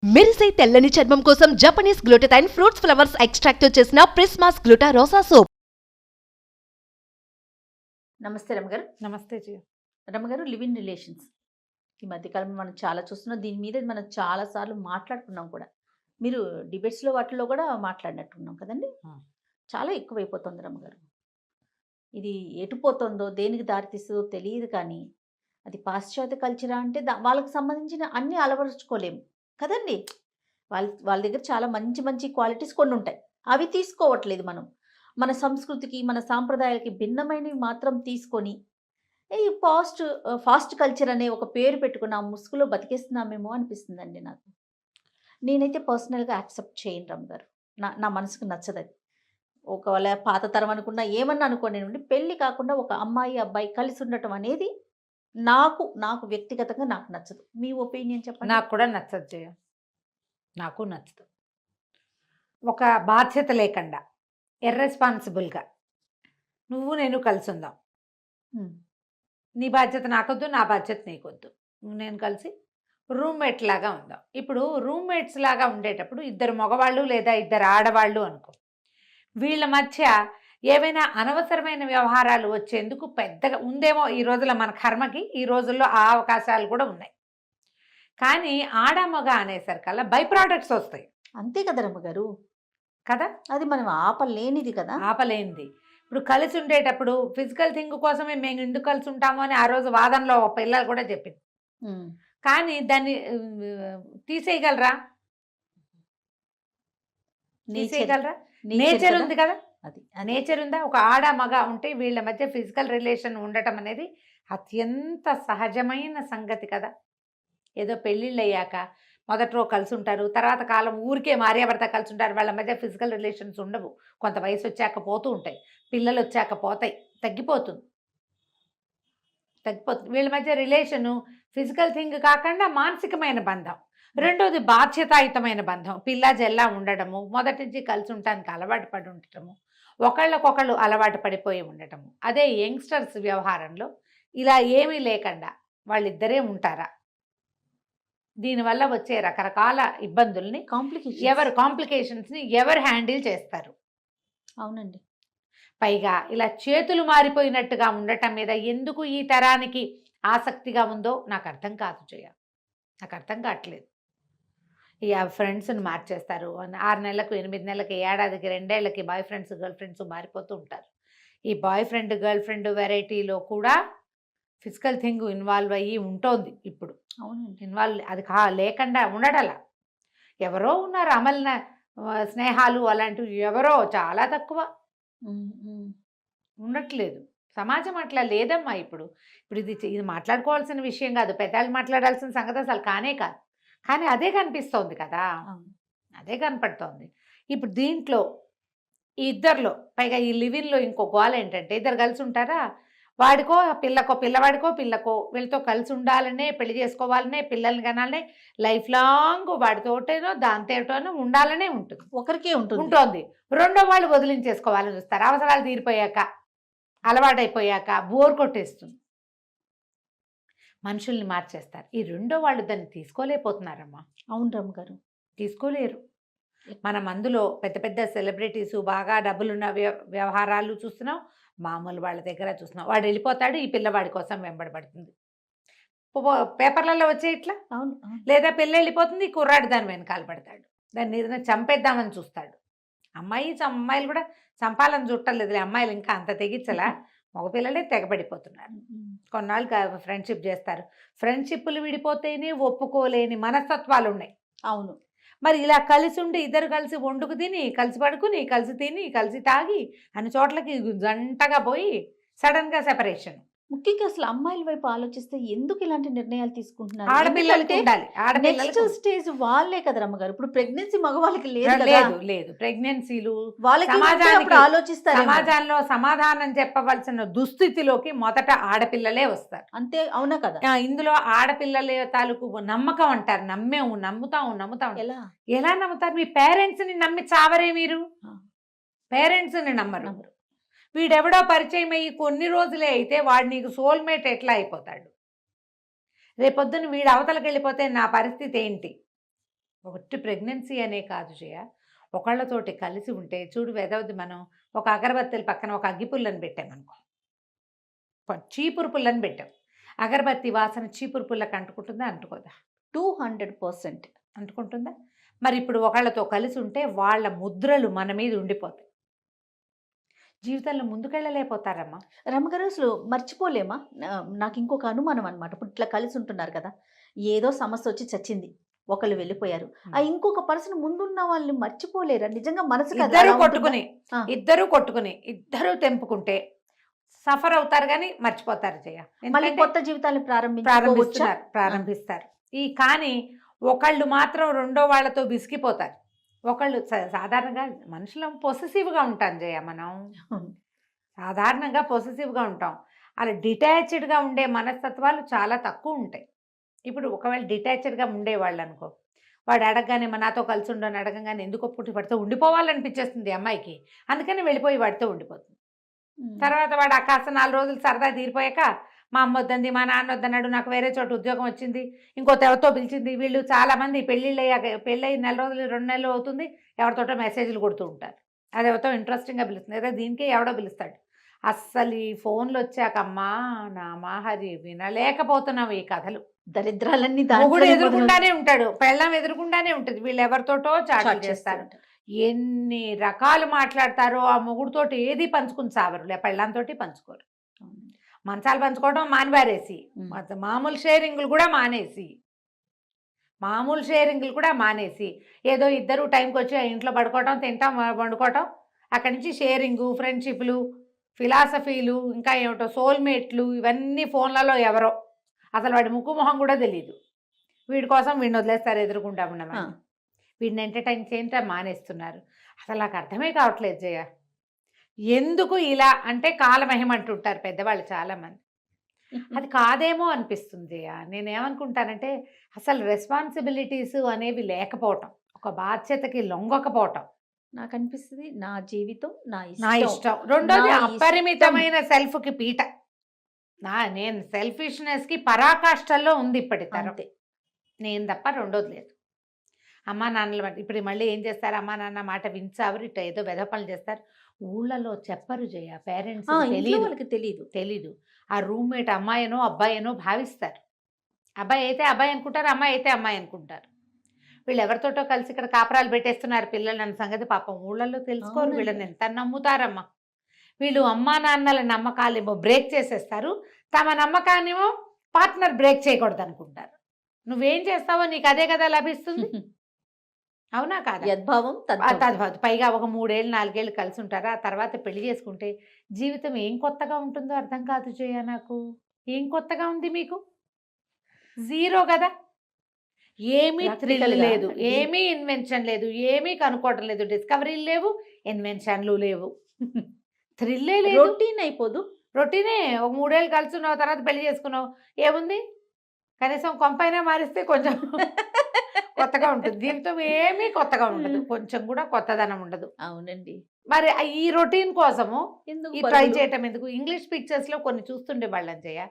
మెరిసే తెల్లని చర్మం కోసం Japanese glutathione fruits flowers extract తో చేసిన ప్రిస్మాస్ గ్లూటా రోసా సోప్. నమస్తే రమగారు. నమస్తే జీ. రమగారు, లివ్ ఇన్ రిలేషన్స్ ఈ మధ్యకాలంలో మనం చాలా చూస్తున్నాం. దీని మీద మనం చాలా సార్లు మాట్లాడుకున్నాం కూడా. మీరు డిబేట్స్లో వాటిలో కూడా మాట్లాడినట్టున్నాం కదండి. చాలా ఎక్కువైపోతుంది రమగారు. ఇది ఎటుపోతుందో దేనికి దారితీస్తుందో తెలియదు, కానీ అది పాశ్చాత్య కల్చరా అంటే వాళ్ళకి సంబంధించిన అన్నీ అలవరుచుకోలేము కదండి. వాళ్ళ దగ్గర చాలా మంచి మంచి క్వాలిటీస్ కొన్ని ఉంటాయి, అవి తీసుకోవట్లేదు. మనం మన సంస్కృతికి మన సాంప్రదాయాలకి భిన్నమైనవి మాత్రం తీసుకొని ఈ ఫాస్ట్ కల్చర్ అనే ఒక పేరు పెట్టుకుని ఆ ముసుగులో బతికేస్తున్నామేమో అనిపిస్తుందండి నాకు. నేనైతే పర్సనల్గా యాక్సెప్ట్ చేయను రమ్ గారు. నా మనసుకు నచ్చదు అది. ఒకవేళ పాత తరం అనుకున్నా ఏమన్నా అనుకోండి, పెళ్ళి కాకుండా ఒక అమ్మాయి అబ్బాయి కలిసి ఉండటం అనేది నాకు వ్యక్తిగతంగా నాకు నచ్చదు. మీ ఒపీనియన్ చెప్పండి. నాకు కూడా నచ్చదు జయ, నాకు నచ్చదు. ఒక బాధ్యత లేకుండా ఇర్రెస్పాన్సిబుల్గా నువ్వు నేను కలిసి ఉందాం. నీ బాధ్యత నాకొద్దు, నా బాధ్యత నీకొద్దు, నువ్వు నేను కలిసి రూమ్మేట్ లాగా ఉందాం. ఇప్పుడు రూమ్మేట్స్ లాగా ఉండేటప్పుడు ఇద్దరు మగవాళ్ళు లేదా ఇద్దరు ఆడవాళ్ళు అనుకో, వీళ్ళ మధ్య ఏవైనా అనవసరమైన వ్యవహారాలు వచ్చేందుకు పెద్దగా ఉందేమో ఈ రోజుల్లో. మన కర్మకి ఈ రోజుల్లో ఆ అవకాశాలు కూడా ఉన్నాయి. కానీ ఆడ మగ అనేసరికల్లా బై ప్రోడక్ట్స్ వస్తాయి. అంతే కదా రమ్మగారు, కదా. అది మనం ఆపలేనిది కదా, ఆపలేనిది. ఇప్పుడు కలిసి ఉండేటప్పుడు ఫిజికల్ థింగ్ కోసమే మేము ఎందుకు కలిసి ఉంటాము అని ఆ రోజు వాదనలో పిల్లలు కూడా చెప్పింది. కానీ దాన్ని తీసేయగలరా? తీసేయగలరా? నేచర్ ఉంది కదా, అది నేచర్ ఉందా? ఒక ఆడ మగ ఉంటే వీళ్ళ మధ్య ఫిజికల్ రిలేషన్ ఉండటం అనేది అత్యంత సహజమైన సంగతి కదా. ఏదో పెళ్ళిళ్ళు అయ్యాక మొదట్లో కలిసి ఉంటారు, తర్వాత కాలం ఊరికే భార్యాభర్త కలిసి ఉంటారు, వాళ్ళ మధ్య ఫిజికల్ రిలేషన్స్ ఉండవు. కొంత వయసు వచ్చాక పోతూ ఉంటాయి, పిల్లలు వచ్చాక పోతాయి, తగ్గిపోతుంది. వీళ్ళ మధ్య రిలేషను ఫిజికల్ థింగ్ కాకుండా మానసికమైన బంధం. రెండోది బాధ్యతాయుతమైన బంధం, పిల్ల జల్లా ఉండడము, మొదటి నుంచి కలిసి ఉండటానికి అలవాటు పడి ఉండటము, ఒకళ్ళకొకళ్ళు అలవాటు పడిపోయి ఉండటము. అదే యంగ్స్టర్స్ వ్యవహారంలో ఇలా ఏమీ లేకుండా వాళ్ళిద్దరే ఉంటారా? దీనివల్ల వచ్చే రకరకాల ఇబ్బందుల్ని, కాంప్లికేషన్స్ని ఎవరు హ్యాండిల్ చేస్తారు? అవునండి. పైగా ఇలా చేతులు మారిపోయినట్టుగా ఉండటం మీద ఎందుకు ఈ తరానికి ఆసక్తిగా ఉందో నాకు అర్థం కాదు జయ, నాకు అర్థం కావట్లేదు. ఇక ఫ్రెండ్స్ని మార్చేస్తారు, 6 నెలలకు 8 నెలలకి ఏడాదికి 2 ఏళ్ళకి బాయ్ ఫ్రెండ్స్ గర్ల్ ఫ్రెండ్స్ మారిపోతూ ఉంటారు. ఈ బాయ్ ఫ్రెండ్ గర్ల్ ఫ్రెండ్ వెరైటీలో కూడా ఫిజికల్ థింగ్ ఇన్వాల్వ్ అయ్యి ఉంటుంది ఇప్పుడు. అవునండి, ఇన్వాల్వ్ అది లేకుండా ఉండడలా. ఎవరో ఉన్నారు అమలిన స్నేహాలు అలాంటివి, ఎవరో చాలా తక్కువ, ఉండట్లేదు. సమాజం అట్లా లేదమ్మా. ఇప్పుడు ఇది మాట్లాడుకోవాల్సిన విషయం కాదు, పెద్దలు మాట్లాడాల్సిన సంగతి అసలు కానే కాదు. కానీ అదే కనిపిస్తోంది కదా, అదే కనపడుతోంది. ఇప్పుడు దీంట్లో ఈ ఇద్దరిలో పైగా ఈ లివిన్లో ఇంకో గోల ఏంటంటే, ఇద్దరు కలిసి ఉంటారా, వాడికో పిల్లవాడికో పిల్లకో వీళ్ళతో కలిసి ఉండాలనే, పెళ్లి చేసుకోవాలనే, పిల్లల్ని కనాలనే, లైఫ్ లాంగ్ వాడితోటేనో దాంతోటోనో ఉండాలనే ఉంటుంది, ఒకరికే ఉంటుంది. రెండో వాళ్ళు వదిలించేసుకోవాలని చూస్తారు, అవసరాలు తీరిపోయాక, అలవాటైపోయాక బోర్ కొట్టేస్తుంది, మనుషుల్ని మార్చేస్తారు. ఈ రెండో వాళ్ళు దాన్ని తీసుకోలేకపోతున్నారమ్మా. అవును రమ్ గారు, తీసుకోలేరు. మనం అందులో పెద్ద పెద్ద సెలబ్రిటీసు, బాగా డబ్బులున్న వ్యవహారాలు చూస్తున్నాం, మామూలు వాళ్ళ దగ్గర చూస్తున్నాం. వాడు వెళ్ళిపోతాడు, ఈ పిల్లవాడి కోసం వెంబడబడుతుంది. పేపర్లలో వచ్చే ఇట్లా. అవును. లేదా పిల్ల వెళ్ళిపోతుంది, ఈ కుర్రాడు దాని వెనకాల పడతాడు, దాన్ని ఏదైనా చంపేద్దామని చూస్తాడు. అమ్మాయిలు కూడా చంపాలని చూడలేదు, అమ్మాయిలు ఇంకా అంత తెగించలా, మగపిల్లలే తెగబడిపోతున్నారు. కొన్నాళ్ళు ఫ్రెండ్షిప్ చేస్తారు, ఫ్రెండ్షిప్లు విడిపోతేనే ఒప్పుకోలేని మనస్తత్వాలు ఉన్నాయి. అవును. మరి ఇలా కలిసి ఉండి ఇద్దరు కలిసి వండుకు తిని, కలిసి పడుకుని, కలిసి తిని, కలిసి తాగి అన్ని చోట్లకి జంటగా పోయి సడన్గా సెపరేషన్. ముఖ్యంగా అసలు అమ్మాయిల వైపు ఆలోచిస్తే ఎందుకు ఇలాంటి నిర్ణయాలు తీసుకుంటున్నారు? ఆడపిల్లలకి ఉండాలి, ఆడపిల్లలకి స్టేజ్ వాళ్ళే కదా రమ్మగారు. ఇప్పుడు ప్రెగ్నెన్సీ మగవాళ్ళకి లేదు. ప్రెగ్నెన్సీలు సమాజానికి ఆలోచిస్తారు. సమాజంలో సమాధానం చెప్పవలసిన దుస్థితిలోకి మొదట ఆడపిల్లలే వస్తారు. అంతే, అవునా కదా. ఇందులో ఆడపిల్లల తాలూకు నమ్మకం అంటారు, నమ్ముతాం. ఎలా నమ్ముతారు? మీ పేరెంట్స్ ని నమ్మి చావరే మీరు? పేరెంట్స్ ని నమ్మరు. వీడెవడో పరిచయం అయ్యి కొన్ని రోజులే అయితే వాడు నీకు సోల్మేట్ ఎట్లా అయిపోతాడు? రేపొద్దున వీడు అవతలకి వెళ్ళిపోతే నా పరిస్థితి ఏంటి? ఒకటి ప్రెగ్నెన్సీ అనే కాదు జయ, ఒకళ్ళతోటి కలిసి ఉంటే చూడు వెదవది, మనం ఒక అగరబత్తీల పక్కన ఒక అగ్గిపుల్లని పెట్టామనుకో, చీపురు పుల్లని పెట్టాం, అగరబత్తి వాసన చీపురు పుల్లకి అంటుకుంటుందా? అంటుకోదా? 200% అంటుకుంటుందా? మరి ఇప్పుడు ఒకళ్ళతో కలిసి ఉంటే వాళ్ళ ముద్రలు మన మీద ఉండిపోతాయి, జీవితంలో ముందుకెళ్ళలేకపోతారమ్మా. రమ్మగారు అసలు మర్చిపోలేమా? నాకు ఇంకొక అనుమానం అనమాట. ఇప్పుడు ఇట్లా కలిసి ఉంటున్నారు కదా, ఏదో సమస్య వచ్చి చచ్చింది, ఒకళ్ళు వెళ్ళిపోయారు, ఆ ఇంకొక పర్సన్ ముందున్న వాళ్ళని మర్చిపోలేరా? నిజంగా మనసు కదా ఇద్దరు అలా ఉంటుందా? కొట్టుకుని ఆ. ఇద్దరు తెంపుకుంటే సఫర్ అవుతారు కానీ మర్చిపోతారు జయ. మళ్ళీ ఎందుకంటే కొత్త జీవితాన్ని ప్రారంభించుకోవచ్చా? ప్రారంభిస్తారు. కానీ ఒకళ్ళు మాత్రం రెండో వాళ్ళతో విసిగిపోతారు. ఒకళ్ళు సాధారణంగా మనుషులం పొసెసివ్గా ఉంటాం జయ, మనం సాధారణంగా పొసెసివ్గా ఉంటాం. అలా డిటాచ్డ్గా ఉండే మనస్తత్వాలు చాలా తక్కువ ఉంటాయి. ఇప్పుడు ఒకవేళ డిటాచ్డ్గా ఉండేవాళ్ళు అనుకో, వాడు అడగగానే నాతో కలిసి ఉండని అడగగానే ఎందుకో పుట్టి పడితే ఉండిపోవాలనిపించేస్తుంది అమ్మాయికి, అందుకని వెళ్ళిపోయి వాడితో ఉండిపోతుంది. తర్వాత వాడు కాస్త 4 రోజులు సరదా తీరిపోయాక మా అమ్మ వద్దంది, మా నాన్న వద్దన్నాడు, నాకు వేరే చోట ఉద్యోగం వచ్చింది, ఇంకోటి ఎవరితో పిలిచింది. వీళ్ళు చాలామంది పెళ్ళి 4 రోజులు 2 నెలలు అవుతుంది, ఎవరితోటో మెసేజ్లు కొడుతూ ఉంటారు. అది ఎవరితో ఇంట్రెస్టింగ్గా పిలుస్తుంది, ఏదో దీనికే ఎవడో పిలుస్తాడు. అస్సలు ఈ ఫోన్లు వచ్చాకమ్మా నా మాహరి వినలేకపోతున్నావు ఈ కథలు. దరిద్రాలన్నీ మొగుడు ఎదురుకుండానే ఉంటాడు, పెళ్ళం ఎదురుకుండానే ఉంటుంది, వీళ్ళు ఎవరితోటో చాట్ చేస్తారు. ఎన్ని రకాలు మాట్లాడతారో, ఆ మొగుడుతోటి ఏది పంచుకుని సావరు, లే పెళ్ళంతోటి పంచుకోరు. మంచాలు పంచుకోవడం మానివారేసి, మామూలు షేరింగ్లు కూడా మానేసి ఏదో ఇద్దరు టైంకి వచ్చి ఆ ఇంట్లో పడుకోవటం, తింటాం, వండుకోవటం, అక్కడి నుంచి షేరింగు, ఫ్రెండ్షిప్లు, ఫిలాసఫీలు, ఇంకా ఏమిటో సోల్మేట్లు, ఇవన్నీ ఫోన్లలో ఎవరో, అసలు వాడి ముక్కు మొహం కూడా తెలియదు. వీడి కోసం వీడిని వదిలేస్తారు ఎదురుకుంటా ఉండమని, వీడిని ఎంటర్టైన్ చేయటం మానేస్తున్నారు. అసలు నాకు అర్థమే కావట్లేదు జయ, ఎందుకు ఇలా అంటే కాలమహిమ అంటుంటారు పెద్దవాళ్ళు చాలామంది. అది కాదేమో అనిపిస్తుంది జయ. నేనేమనుకుంటానంటే అసలు రెస్పాన్సిబిలిటీస్ అనేవి లేకపోవటం, ఒక బాధ్యతకి లొంగకపోవటం. నాకు అనిపిస్తుంది నా జీవితం నా ఇష్టం. రెండోది నా అపరిమితమైన సెల్ఫ్కి పీట. నేను సెల్ఫిష్నెస్కి పరాకాష్ఠల్లో ఉంది ఇప్పటి తరం, నేను తప్ప రెండోది లేదు. అమ్మా నాన్నల ఇప్పుడు మళ్ళీ ఏం చేస్తారు, అమ్మా నాన్న మాట వించారు, ఇట్లా ఏదో వెధ పనులు చేస్తారు. ఊళ్ళలో చెప్పరు జయ, పేరెంట్స్ తెలీదు. ఆ రూమ్మేట్ అమ్మాయినో అబ్బాయినో భావిస్తారు. అబ్బాయి అయితే అబ్బాయి అనుకుంటారు, అమ్మాయి అయితే అమ్మాయి అనుకుంటారు. వీళ్ళు ఎవరితోటో కలిసి ఇక్కడ కాపరాలు పెట్టేస్తున్నారు పిల్లలు అన్న సంగతి పాపం ఊళ్ళల్లో తెలుసుకోరు. వీళ్ళని ఎంత నమ్ముతారమ్మా. వీళ్ళు అమ్మా నాన్నల నమ్మకాలేమో బ్రేక్ చేసేస్తారు, తమ నమ్మకాన్నేమో పార్ట్నర్ బ్రేక్ చేయకూడదు అనుకుంటారు. నువ్వేం చేస్తావో నీకు అదే కదా లభిస్తుంది, అవునా కాదా? యద్భావం తద్భావం. పైగా ఒక 3 ఏళ్ళు 4 ఏళ్ళు కలిసి ఉంటారా, ఆ తర్వాత పెళ్లి చేసుకుంటే జీవితం ఏం కొత్తగా ఉంటుందో అర్థం కాదు జయ నాకు. ఏం కొత్తగా ఉంది మీకు? జీరో కదా. ఏమీ థ్రిల్ లేదు, ఏమీ ఇన్వెన్షన్ లేదు, ఏమీ కనుక్కోవటం లేదు, డిస్కవరీలు లేవు, ఇన్వెన్షన్లు లేవు, థ్రిల్లే లేదు. రొటీన్ అయిపోదు. రొటీనే. ఒక 3 ఏళ్ళు కలిసి ఉన్నావు, తర్వాత పెళ్లి చేసుకున్నావు, ఏముంది? కనీసం కొంపైనా మారిస్తే కొంచెం కొత్తగా ఉంటుంది. జీవితం ఏమీ కొత్తగా ఉండదు, కొంచెం కూడా కొత్తదనం ఉండదు. అవునండి. మరి ఈ రొటీన్ కోసము ఎందుకు ఈ ట్రై చేయటం ఎందుకు? ఇంగ్లీష్ పిక్చర్స్లో కొన్ని చూస్తుండే వాళ్ళని జయ,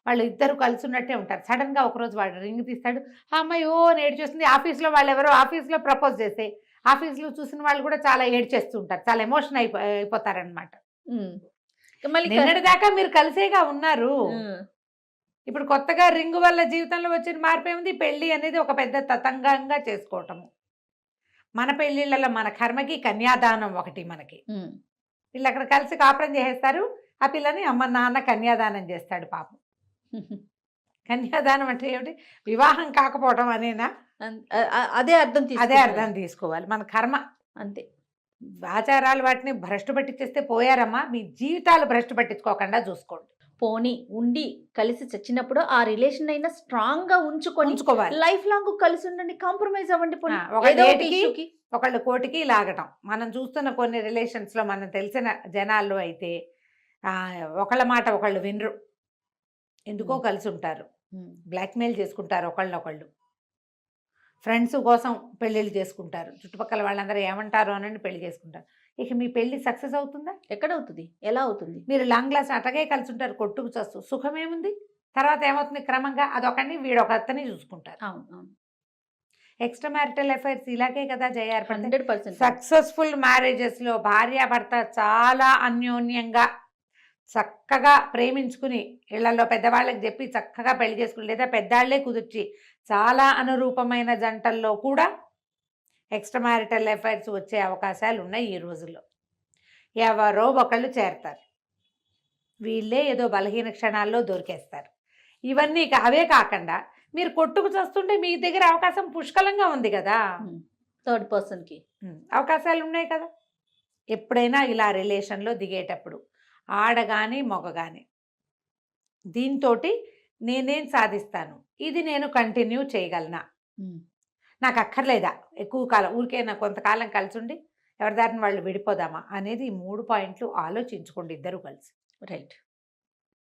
వాళ్ళు ఇద్దరు కలిసి ఉన్నట్టే ఉంటారు. సడన్గా ఒకరోజు వాడు రింగ్ తీస్తాడు, ఆ అమ్మాయి ఓ ఏడ్చేస్తుంది. ఆఫీస్లో వాళ్ళు ఎవరో ఆఫీస్లో ప్రపోజ్ చేస్తే ఆఫీస్లో చూసిన వాళ్ళు కూడా చాలా ఏడ్చేస్తూ ఉంటారు, చాలా ఎమోషన్ అయిపోతారనమాట. నిన్నటి దాకా మీరు కలిసేగా ఉన్నారు, ఇప్పుడు కొత్తగా రింగు వల్ల జీవితంలో వచ్చిన మార్పు ఏముంది? పెళ్ళి అనేది ఒక పెద్ద తతంగంగా చేసుకోవటము. మన పెళ్ళిళ్ళలో మన కర్మకి కన్యాదానం ఒకటి మనకి. వీళ్ళు అక్కడ కలిసి కాపురం చేసేస్తారు, ఆ పిల్లని అమ్మ నాన్న కన్యాదానం చేస్తాడు పాపం. కన్యాదానం అంటే ఏమిటి? వివాహం కాకపోవడం అనేనా? అదే అర్థం తీసుకోవాలి. మన కర్మ అంతే. ఆచారాలు వాటిని భ్రష్టు పట్టించేస్తే పోయారమ్మా. మీ జీవితాలు భ్రష్టు పట్టించుకోకుండా చూసుకోండి. పోనీ ఉండి కలిసి చచ్చినప్పుడు ఆ రిలేషన్ అయినా స్ట్రాంగ్ గా ఉంచుకోవాలి. లైఫ్ లాంగ్ కలిసి ఉండండి, కాంప్రమైజ్ అవ్వండి. ఒకళ్ళు కోటికి లాగటం. మనం చూస్తున్న కొన్ని రిలేషన్స్లో మనం తెలిసిన జనాల్లో అయితే ఒకళ్ళ మాట ఒకళ్ళు వినరు, ఎందుకో కలిసి ఉంటారు, బ్లాక్మెయిల్ చేసుకుంటారు ఒకళ్ళనొకళ్ళు, ఫ్రెండ్స్ కోసం పెళ్ళిళ్ళు చేసుకుంటారు, చుట్టుపక్కల వాళ్ళందరూ ఏమంటారు అని పెళ్లి చేసుకుంటారు. ఇక మీ పెళ్లి సక్సెస్ అవుతుందా? ఎక్కడవుతుంది? ఎలా అవుతుంది? మీరు లాంగ్ క్లాస్ అటగే కలిసి ఉంటారు, కొట్టుకు చస్తూ, సుఖమేముంది? తర్వాత ఏమవుతుంది? క్రమంగా అదొకరిని వీడొకరిని చూసుకుంటారు. అవును. ఎక్స్ట్రా మ్యారిటల్ అఫైర్స్ ఇలాగే కదా జయ 100% సక్సెస్ఫుల్ మ్యారేజెస్లో భార్యాభర్త చాలా అన్యోన్యంగా చక్కగా ప్రేమించుకుని ఇళ్లలో పెద్దవాళ్ళకి చెప్పి చక్కగా పెళ్లి చేసుకుని లేదా పెద్దాళ్లే కుదిర్చి చాలా అనురూపమైన జంటల్లో కూడా ఎక్స్ట్రా మ్యారిటల్ అఫైర్స్ వచ్చే అవకాశాలు ఉన్నాయి ఈ రోజుల్లో. ఎవరో ఒకళ్ళు చేరతారు, వీళ్ళే ఏదో బలహీన క్షణాల్లో దొరికేస్తారు. ఇవన్నీ అవే కాకుండా మీరు కొట్టుకు చూస్తుంటే మీ దగ్గర అవకాశం పుష్కలంగా ఉంది కదా, థర్డ్ పర్సన్కి అవకాశాలు ఉన్నాయి కదా. ఎప్పుడైనా ఇలా రిలేషన్లో దిగేటప్పుడు ఆడగాని మగగాని దీంతో నేనేం సాధిస్తాను, ఇది నేను కంటిన్యూ చేయగలనా, నాకు అక్కర్లేదా ఎక్కువ కాలం ఊరికే నాకు కొంతకాలం కలిసి ఉండి ఎవరిదారిని వాళ్ళు విడిపోదామా అనేది ఈ 3 పాయింట్లు ఆలోచించుకోండి ఇద్దరు కలిసి. రైట్,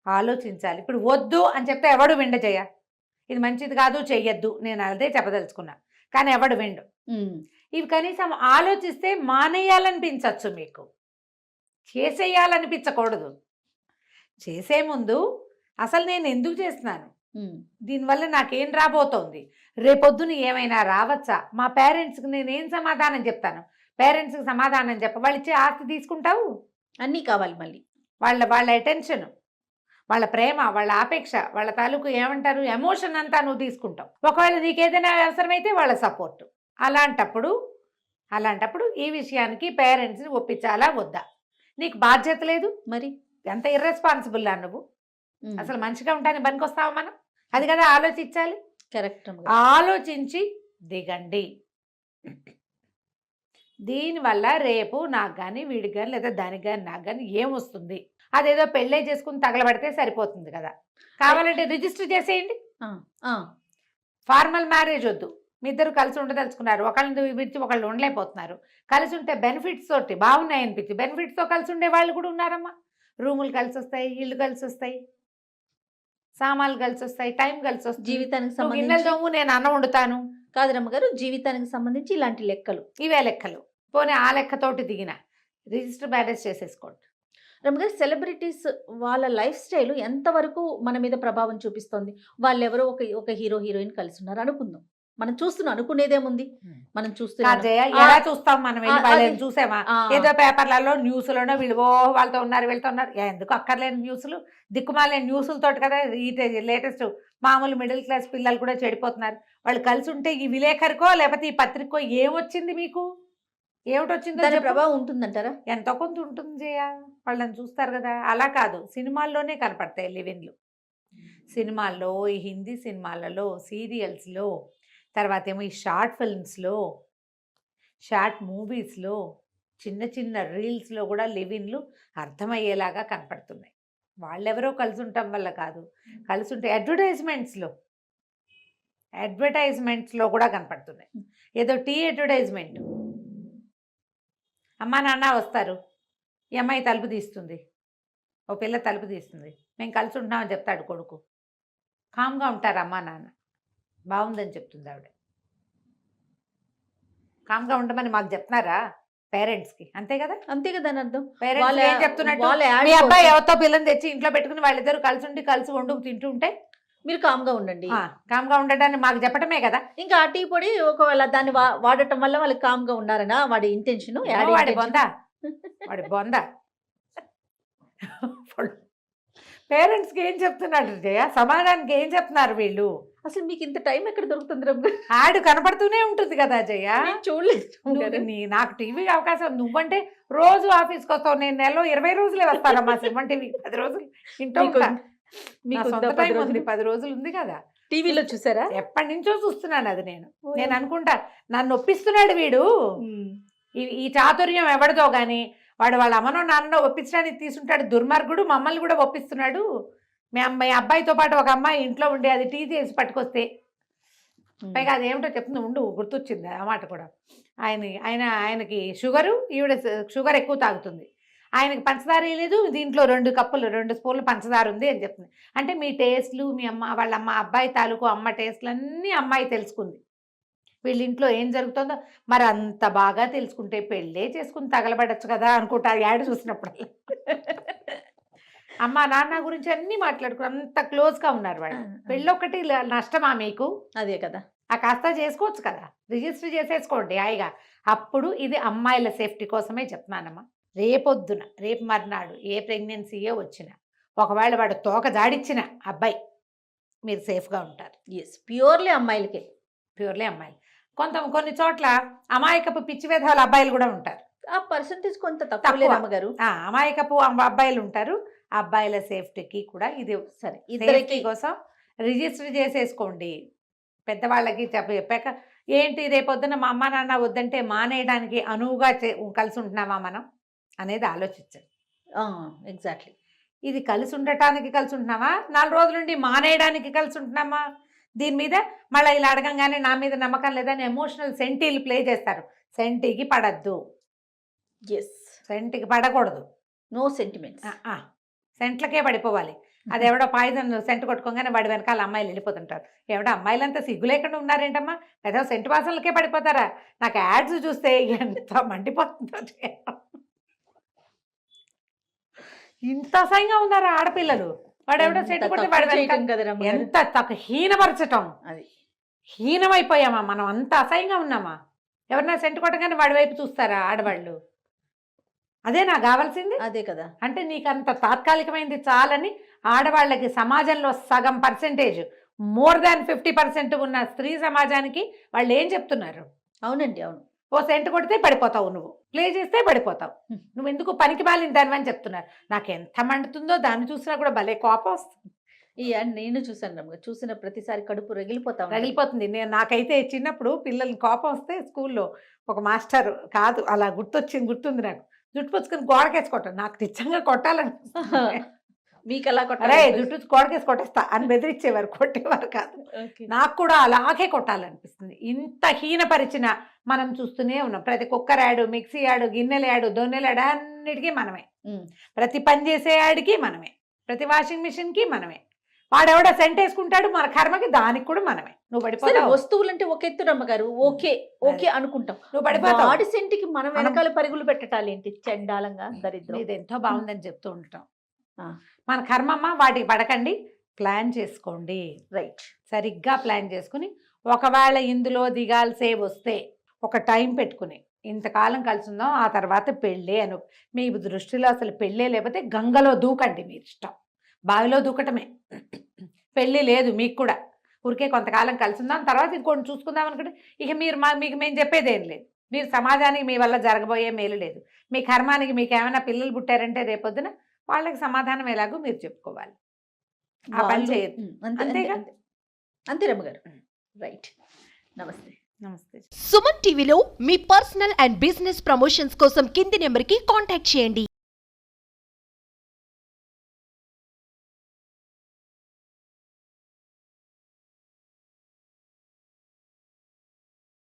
ఆలోచించాలి. ఇప్పుడు వద్దు అని చెప్తే ఎవడు విండ జయ, ఇది మంచిది కాదు చెయ్యొద్దు, నేను అదే చెప్పదలుచుకున్నా, కానీ ఎవడు విండు. ఇవి కనీసం ఆలోచిస్తే మానేయాలనిపించవచ్చు, మీకు చేసేయాలనిపించకూడదు. చేసే ముందు అసలు నేను ఎందుకు చేస్తున్నాను, దీనివల్ల నాకేం రాబోతోంది, రేపొద్దున ఏమైనా రావచ్చా, మా పేరెంట్స్కి నేనేం సమాధానం చెప్తాను, పేరెంట్స్కి సమాధానం చెప్ప వాళ్ళు ఇచ్చే ఆస్తి తీసుకుంటావు, అన్నీ కావాలి మళ్ళీ, వాళ్ళ అటెన్షన్, వాళ్ళ ప్రేమ, వాళ్ళ ఆపేక్ష, వాళ్ళ తాలూకు ఏమంటారు ఎమోషన్ అంతా నువ్వు తీసుకుంటావు. ఒకవేళ నీకు ఏదైనా అవసరమైతే వాళ్ళ సపోర్ట్. అలాంటప్పుడు ఈ విషయానికి పేరెంట్స్ని ఒప్పించాలా వద్దా, నీకు బాధ్యత లేదు మరి, ఎంత ఇర్రెస్పాన్సిబుల్ నువ్వు, అసలు మంచిగా ఉంటాను పనికొస్తావా మనం, అది కదా ఆలోచించాలి. కరెక్ట్, ఆలోచించి దిగండి. దీనివల్ల రేపు నాకు కానీ వీడికి కానీ లేదా దానికి కానీ నాకు కానీ ఏమొస్తుంది, అదేదో పెళ్ళే చేసుకుని తగలబడితే సరిపోతుంది కదా, కావాలంటే రిజిస్టర్ చేసేయండి. ఫార్మల్ మ్యారేజ్ వద్దు, మీ ఇద్దరు కలిసి ఉండదలుచుకున్నారు, ఒకళ్ళని విడిచి ఒకళ్ళు ఉండలేకపోతున్నారు, కలిసి ఉంటే బెనిఫిట్స్ తోటి బాగున్నాయి అనిపించి బెనిఫిట్స్తో కలిసి ఉండే వాళ్ళు కూడా ఉన్నారమ్మా. రూములు కలిసి వస్తాయి, ఇల్లు కలిసి వస్తాయి, సామాన్లు కలిసి వస్తాయి, టైం కలిసి వస్తుంది, జీవితానికి గిన్నెలు తోము, నేను అన్నం వండుతాను కాదు రమ్మగారు, జీవితానికి సంబంధించి ఇలాంటి లెక్కలు, ఇవే లెక్కలు. పోనీ ఆ లెక్కతోటి దిగిన రిజిస్టర్ మ్యారేజ్ చేసేసుకోండి. రమ్మగారు, సెలబ్రిటీస్ వాళ్ళ లైఫ్ స్టైల్ ఎంతవరకు మన మీద ప్రభావం చూపిస్తుంది, వాళ్ళు ఎవరో ఒక హీరో హీరోయిన్ కలిసి ఉన్నారు అనుకుందాం, మనం చూస్తున్నాం, అనుకునేదేముంది, మనం చూస్తున్నాం, ఎలా చూస్తాం మనం, వాళ్ళని చూసామా ఏదో పేపర్లలో న్యూస్లోనో వీళ్ళు వాళ్ళతో ఉన్నారు వీళ్ళతో ఉన్నారు, ఎందుకు అక్కర్లేని న్యూస్లు, దిక్కుమాలేని న్యూస్లతోటి కదా ఈ లేటెస్ట్ మామూలు మిడిల్ క్లాస్ పిల్లలు కూడా చెడిపోతున్నారు. వాళ్ళు కలిసి ఉంటే ఈ విలేకరికో లేకపోతే ఈ పత్రికో ఏమొచ్చింది, మీకు ఏమిటొచ్చిందో ప్రభావం ఉంటుందంటారా? ఎంతో కొంత ఉంటుంది జయ, వాళ్ళని చూస్తారు కదా. అలా కాదు, సినిమాల్లోనే కనపడతాయి లివిన్లు, సినిమాల్లో, ఈ హిందీ సినిమాలలో, సీరియల్స్లో, తర్వాత ఏమో ఈ షార్ట్ ఫిల్మ్స్లో, షార్ట్ మూవీస్లో, చిన్న చిన్న రీల్స్లో కూడా లివిన్లు అర్థమయ్యేలాగా కనపడుతున్నాయి. వాళ్ళెవరో కలిసి ఉండటం వల్ల కాదు, కలిసి ఉంటే అడ్వర్టైజ్మెంట్స్లో కూడా కనపడుతున్నాయి. ఏదో టీ అడ్వర్టైజ్మెంట్, అమ్మా నాన్న వస్తారు, ఈ అమ్మాయి తలుపు తీస్తుంది, ఓ పిల్ల తలుపు తీస్తుంది, మేము కలిసి ఉంటున్నామని చెప్తాడు కొడుకు, కామ్గా ఉంటారు అమ్మా నాన్న, బాగుందని చెప్తుంది ఆవిడ. కామ్గా ఉండమని మాకు చెప్తున్నారా పేరెంట్స్కి, అంతే కదా అని అర్థం. పేరెంట్స్ ఏం చెప్తున్నట్టు, మీ అబ్బాయి ఎవరితో పిల్లని తెచ్చి ఇంట్లో పెట్టుకుని వాళ్ళిద్దరు కలిసి ఉండి కలిసి వండుకు తింటూ ఉంటే మీరు కామ్గా ఉండండి, కామ్గా ఉండటాన్ని మాకు చెప్పటమే కదా. ఇంకా ఆ టీ పొడి ఒకవేళ దాన్ని వాడటం వల్ల వాళ్ళకి కామ్గా ఉన్నారనా వాడి ఇంటెన్షన్, వాడి బొంద పేరెంట్స్కి ఏం చెప్తున్నాడు జయ, సమాధానానికి ఏం చెప్తున్నారు వీళ్ళు, అసలు మీకు ఇంత టైం ఎక్కడ దొరుకుతుంది, యాడ్ కనపడుతూనే ఉంటుంది కదా జయ. చూడలేదు, నాకు టీవీ అవకాశం, నువ్వంటే రోజు ఆఫీస్కి వస్తావు, నేను నెలలో 20 రోజులే వస్తానమ్మా సినిమా టీవీ, 10 రోజులు ఇంట్లో 10 రోజులు ఉంది కదా. టీవీలో చూసారా? ఎప్పటి నుంచో చూస్తున్నాను అది. నేను అనుకుంటా నన్ను ఒప్పిస్తున్నాడు వీడు, ఈ చాతుర్యం ఎవరిదో గాని వాడు వాళ్ళ అమ్మనో నాన్నో ఒప్పించడానికి తీసుంటాడు దుర్మార్గుడు, మమ్మల్ని కూడా ఒప్పిస్తున్నాడు. మీ అబ్బాయితో పాటు ఒక అమ్మాయి ఇంట్లో ఉండి అది టీ చేసి పట్టుకొస్తే, పైగా అదేమిటో చెప్తుంది, ఉండు గుర్తొచ్చింది ఆ మాట కూడా, ఆయనకి షుగరు, ఈవిడ షుగర్ ఎక్కువ తాగుతుంది, ఆయనకి పంచదార లేదు, దీంట్లో 2 స్పూన్లు పంచదార ఉంది అని చెప్తుంది. అంటే మీ టేస్ట్లు, మీ వాళ్ళ అబ్బాయి తాలూకు అమ్మ టేస్ట్లు అన్నీ అమ్మాయి తెలుసుకుంది. వీళ్ళ ఇంట్లో ఏం జరుగుతుందో మరి అంత బాగా తెలుసుకుంటే పెళ్ళే చేసుకుని తగలబడచ్చు కదా అనుకుంటా యాడ్ చూసినప్పుడు. అమ్మ నాన్న గురించి అన్నీ మాట్లాడుకుని అంత క్లోజ్గా ఉన్నారు వాళ్ళు. పెళ్ళొక్కటి నష్టమా మీకు? అదే కదా. ఆ కాస్త చేసుకోవచ్చు కదా, రిజిస్టర్ చేసేసుకోండి హాయిగా. అప్పుడు ఇది అమ్మాయిల సేఫ్టీ కోసమే చెప్తున్నానమ్మా. రేపొద్దున రేపు మర్నాడు ఏ ప్రెగ్నెన్సీయే వచ్చినా ఒకవేళ వాడు తోక జాడిచ్చిన అబ్బాయి మీరు సేఫ్గా ఉంటారు. Yes, purely అమ్మాయిలకే. ప్యూర్లీ అమ్మాయిలు. కొన్ని చోట్ల అమాయకపు పిచ్చి వేధాల అబ్బాయిలు కూడా ఉంటారు. ఆ పర్సంటేజ్ కొంత తక్కువ. తక్కువ అమ్మగారు. అమాయకపు అబ్బాయిలు ఉంటారు. ఆ అబ్బాయిల సేఫ్టీకి కూడా ఇది సరే, ఇద్దరికి ఇద్దరికి కోసం రిజిస్టర్ చేసేసుకోండి. పెద్దవాళ్ళకి చెప్పాక ఏంటి రేపొద్దున మా అమ్మ నాన్న వద్దంటే మానేయడానికి అనువుగా కలిసి ఉంటున్నావా మనం అనేది ఆలోచించండి. ఎగ్జాక్ట్లీ. ఇది కలిసి ఉండటానికి కలిసి ఉంటున్నామా, 4 రోజుల నుండి మానేయడానికి కలిసి ఉంటున్నామా? దీని మీద మళ్ళీ ఇలా అడగంగానే నా మీద నమ్మకం లేదని ఎమోషనల్ సెంటీలు ప్లే చేస్తారు. సెంటీకి పడద్దు, ఎస్, సెంటీకి పడకూడదు. No sentiments. సెంట్లకే పడిపోవాలి. అది ఎవడో పాయిజన్ సెంట్ కొట్టుకోగానే వాడి వెనకాల అమ్మాయిలు వెళ్ళిపోతుంటారు. ఎవడో అమ్మాయిలంతా సిగ్గు లేకుండా ఉన్నారేంటమ్మా, ఏదో సెంటు వాసనలకే పడిపోతారా? నాకు యాడ్స్ చూస్తే ఎంత మండిపోతుందో. ఇంత అసహ్యంగా ఉన్నారా ఆడపిల్లలు? వాడు ఎవడో సెంటు కొట్టి వాడి వెనకాల ఎంత హీనపరచటం. అది హీనమైపోయామా మనం, అంత అసహ్యంగా ఉన్నామా? ఎవరన్నా సెంటు కొట్టగానే వాడి వైపు చూస్తారా ఆడవాళ్ళు? అదే నాకు కావాల్సింది. అదే కదా. అంటే నీకు అంత తాత్కాలికమైంది చాలని ఆడవాళ్ళకి సమాజంలో సగం పర్సెంటేజ్, మోర్ దాన్ 50% ఉన్న స్త్రీ సమాజానికి వాళ్ళు ఏం చెప్తున్నారు? అవునండి, అవును. ఓ సెంటు కొడితే పడిపోతావు, నువ్వు ప్లే చేస్తే పడిపోతావు, నువ్వు ఎందుకు పనికి మాలిన దానివని చెప్తున్నారు. నాకు ఎంత మండుతుందో దాన్ని చూసినా కూడా భలే కోపం వస్తుంది. ఈ యాడ్ నేను చూసాను రమ్మ, చూసిన ప్రతిసారి కడుపు రగిలిపోతుంది. నాకైతే చిన్నప్పుడు పిల్లల్ని కోపం వస్తే స్కూల్లో ఒక మాస్టర్ కాదు అలా గుర్తుంది నాకు, జుట్టు పుచ్చుకొని గోడకేసుకోవటం. నాకు నిజంగా కొట్టాలని మీకు అలా అరే జుట్టు గోడకేసి కొట్టేస్తా అని బెదిరించేవారు, కొట్టేవారు కాదు. నాకు కూడా అలాగే కొట్టాలనిపిస్తుంది. ఇంత హీనపరిచిన మనం చూస్తూనే ఉన్నాం. ప్రతి కుక్కర్ యాడ్, మిక్సీ యాడ్, గిన్నెల యాడ్, దొన్నెల యాడ్ అన్నిటికీ మనమే, ప్రతి పని చేసే యాడ్కి మనమే, ప్రతి వాషింగ్ మిషన్కి మనమే. వాడెవడో సెంట్ వేసుకుంటాడు, మన కర్మకి దానికి కూడా మనమే. నువ్వు పడిపోతావు. వస్తువులు అంటే ఒక ఎత్తు రమ్మగారు, ఓకే ఓకే అనుకుంటాం. నువ్వు పడిపోతావు. వాడి సెంటికి మనం వెనకాల పరుగులు పెట్టాలి ఏంటి చండాలంగా, దరిద్రం. ఇది ఎంతో బాగుందని చెప్తూ ఉంటాం. మన కర్మమ్మ, వాటికి పడకండి, ప్లాన్ చేసుకోండి. రైట్, సరిగ్గా ప్లాన్ చేసుకుని ఒకవేళ ఇందులో దిగాల్సే వస్తే ఒక టైం పెట్టుకుని ఇంతకాలం కలిసి ఉందాం, ఆ తర్వాత పెళ్ళే అను. మీ దృష్టిలో అసలు పెళ్ళే లేకపోతే గంగలో దూకండి, మీరు ఇష్టం. బావిలో దూకటమే, పెళ్ళి లేదు మీకు కూడా. ఊరికే కొంతకాలం కలిసి ఉందాం, తర్వాత ఇంకొన్ని చూసుకుందాం అనుకుంటే ఇక మీకు మేము చెప్పేది ఏం లేదు. మీరు సమాజానికి మీ వల్ల జరగబోయే మేలు లేదు. మీ కర్మానికి మీకు ఏమైనా పిల్లలు పుట్టారంటే రేపొద్దున వాళ్ళకి సమాధానం ఎలాగో మీరు చెప్పుకోవాలి. ఆ పని చేయొద్దు. అంతేగా? అంతే రమ్మగారు. రైట్, నమస్తే. నమస్తే. సుమన్ టీవీలో మీ పర్సనల్ అండ్ బిజినెస్ ప్రమోషన్స్ కోసం కింది నెంబర్కి కాంటాక్ట్ చేయండి.